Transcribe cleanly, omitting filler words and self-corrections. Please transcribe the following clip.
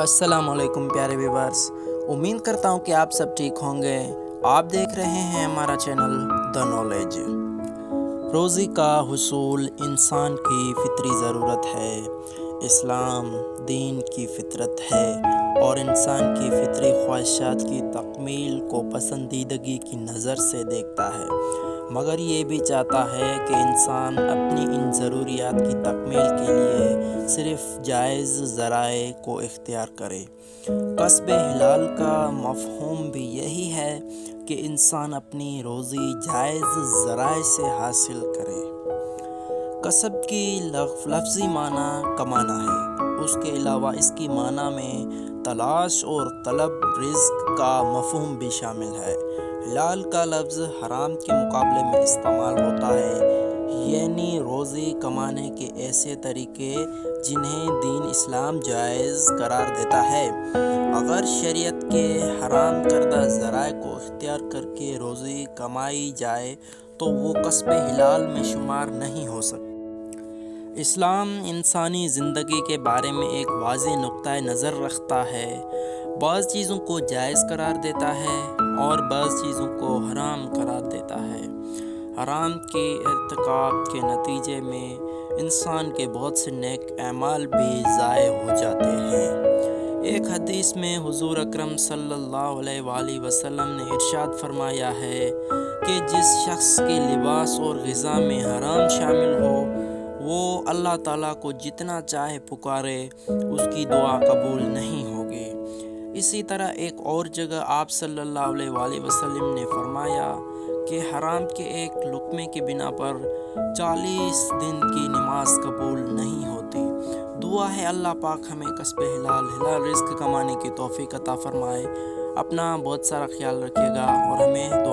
السلام علیکم پیارے ویورز، امید کرتا ہوں کہ آپ سب ٹھیک ہوں گے۔ آپ دیکھ رہے ہیں ہمارا چینل دا نالج۔ روزی کا حصول انسان کی فطری ضرورت ہے۔ اسلام دین کی فطرت ہے اور انسان کی فطری خواہشات کی تکمیل کو پسندیدگی کی نظر سے دیکھتا ہے، مگر یہ بھی چاہتا ہے کہ انسان اپنی ان ضروریات کی تکمیل کے لیے صرف جائز ذرائع کو اختیار کرے۔ کسب حلال کا مفہوم بھی یہی ہے کہ انسان اپنی روزی جائز ذرائع سے حاصل کرے۔ کسب کی لفظی معنی کمانا ہے، اس کے علاوہ اس کی معنی میں تلاش اور طلب رزق کا مفہوم بھی شامل ہے۔ حلال کا لفظ حرام کے مقابلے میں استعمال ہوتا ہے، یعنی روزی کمانے کے ایسے طریقے جنہیں دین اسلام جائز قرار دیتا ہے۔ اگر شریعت کے حرام کردہ ذرائع کو اختیار کر کے روزی کمائی جائے تو وہ کسب حلال میں شمار نہیں ہو سکتا۔ اسلام انسانی زندگی کے بارے میں ایک واضح نقطہ نظر رکھتا ہے۔ بعض چیزوں کو جائز قرار دیتا ہے اور بعض چیزوں کو حرام قرار دیتا ہے۔ حرام کے ارتکاب کے نتیجے میں انسان کے بہت سے نیک اعمال بھی ضائع ہو جاتے ہیں۔ ایک حدیث میں حضور اکرم صلی اللہ علیہ وآلہ وسلم نے ارشاد فرمایا ہے کہ جس شخص کے لباس اور غذا میں حرام شامل ہو وہ اللہ تعالیٰ کو جتنا چاہے پکارے، اس کی دعا قبول نہیں ہوگی۔ اسی طرح ایک اور جگہ آپ صلی اللہ علیہ وآلہ وسلم نے فرمایا کہ حرام کے ایک لقمے کی بنا پر 40 دن کی نماز قبول نہیں ہوتی۔ دعا ہے اللہ پاک ہمیں کسب حلال رزق کمانے کی توفیق عطا فرمائے۔ اپنا بہت سارا خیال رکھیے گا اور ہمیں دعا